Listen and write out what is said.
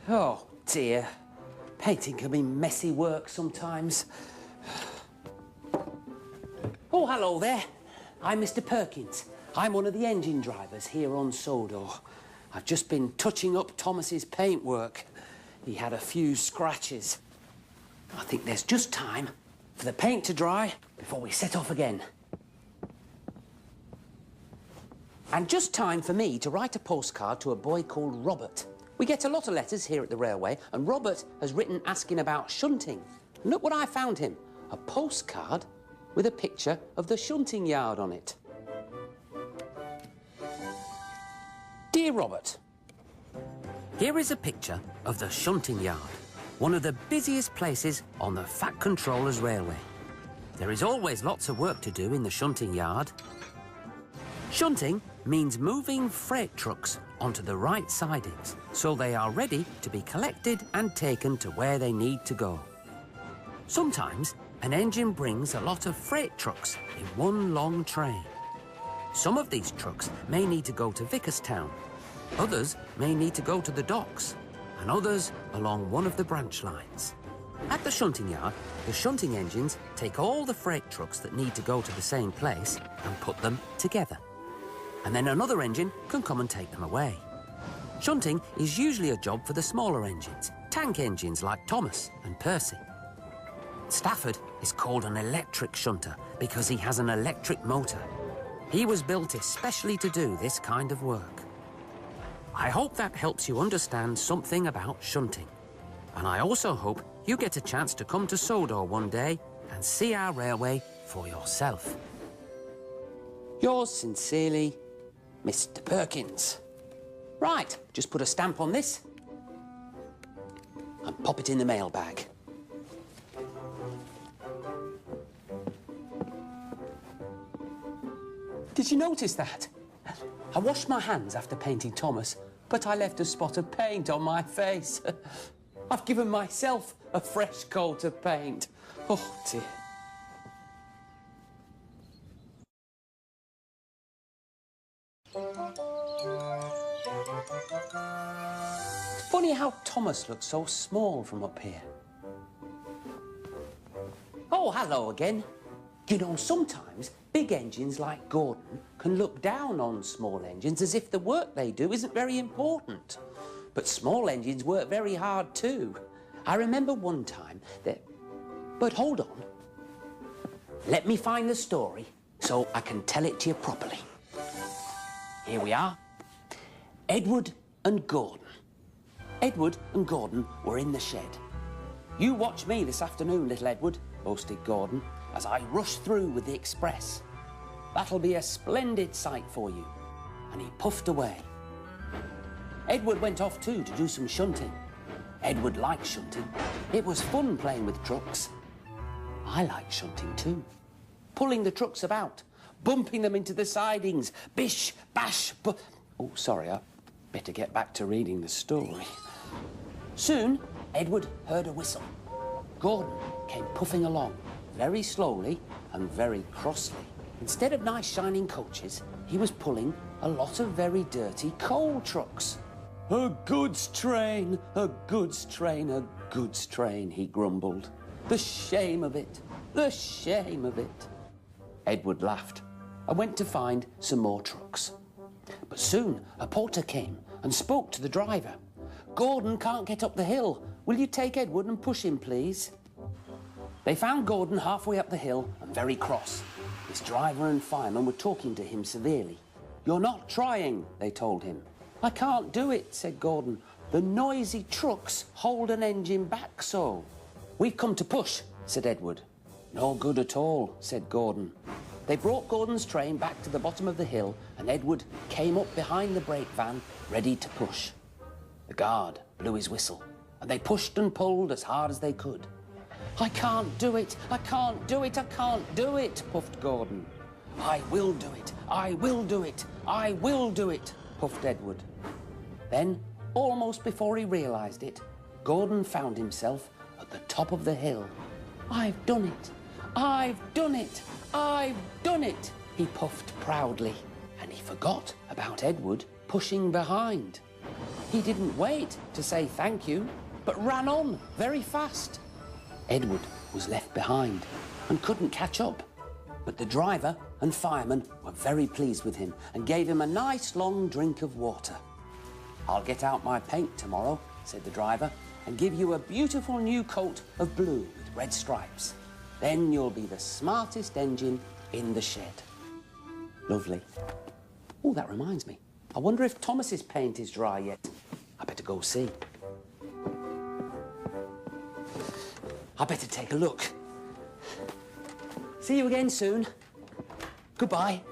Oh, dear. Painting can be messy work sometimes. Oh, hello there. I'm Mr. Perkins. I'm one of the engine drivers here on Sodor. I've just been touching up Thomas's paintwork. He had a few scratches. I think there's just time for the paint to dry before we set off again. And just time for me to write a postcard to a boy called Robert. We get a lot of letters here at the railway, and Robert has written asking about shunting. And look what I found him. A postcard with a picture of the shunting yard on it. Dear Robert, here is a picture of the shunting yard, one of the busiest places on the Fat Controllers Railway. There is always lots of work to do in the shunting yard. Shunting means moving freight trucks onto the right sidings so they are ready to be collected and taken to where they need to go. Sometimes an engine brings a lot of freight trucks in one long train. Some of these trucks may need to go to Vickerstown, others may need to go to the docks, and others along one of the branch lines. At the shunting yard, the shunting engines take all the freight trucks that need to go to the same place and put them together. And then another engine can come and take them away. Shunting is usually a job for the smaller engines, tank engines like Thomas and Percy. Stafford is called an electric shunter because he has an electric motor. He was built especially to do this kind of work. I hope that helps you understand something about shunting. And I also hope you get a chance to come to Sodor one day and see our railway for yourself. Yours sincerely, Mr. Perkins. Right, just put a stamp on this and pop it in the mailbag. Did you notice that? I washed my hands after painting Thomas, but I left a spot of paint on my face. I've given myself a fresh coat of paint. Oh, dear. It's funny how Thomas looks so small from up here. Oh, hello again. You know, sometimes big engines like Gordon can look down on small engines as if the work they do isn't very important. But small engines work very hard too. I remember one time that... But hold on. Let me find the story so I can tell it to you properly. Here we are. Edward and Gordon. Edward and Gordon were in the shed. You watch me this afternoon, little Edward, boasted Gordon, as I rush through with the express. That'll be a splendid sight for you. And he puffed away. Edward went off too to do some shunting. Edward liked shunting. It was fun playing with trucks. I like shunting too. Pulling the trucks about, bumping them into the sidings, bish, bash, Oh, sorry, I better get back to reading the story. Soon, Edward heard a whistle. Gordon came puffing along, very slowly and very crossly. Instead of nice shining coaches, he was pulling a lot of very dirty coal trucks. A goods train, a goods train, a goods train, he grumbled. The shame of it, the shame of it. Edward laughed and went to find some more trucks. But soon a porter came and spoke to the driver. Gordon can't get up the hill. Will you take Edward and push him, please? They found Gordon halfway up the hill and very cross. His driver and fireman were talking to him severely. You're not trying, they told him. I can't do it, said Gordon. The noisy trucks hold an engine back so. We've come to push, said Edward. No good at all, said Gordon. They brought Gordon's train back to the bottom of the hill and Edward came up behind the brake van, ready to push. The guard blew his whistle and they pushed and pulled as hard as they could. I can't do it, I can't do it, I can't do it, puffed Gordon. I will do it, I will do it, I will do it, puffed Edward. Then, almost before he realised it, Gordon found himself at the top of the hill. I've done it, I've done it, I've done it, He puffed proudly, and he forgot about Edward pushing behind. He didn't wait to say thank you, but ran on very fast. Edward was left behind and couldn't catch up. But the driver and fireman were very pleased with him and gave him a nice long drink of water. "I'll get out my paint tomorrow," said the driver, "and give you a beautiful new coat of blue with red stripes. Then you'll be the smartest engine in the shed." Lovely. Oh, that reminds me. I wonder if Thomas's paint is dry yet. I better go see. I better take a look. See you again soon. Goodbye.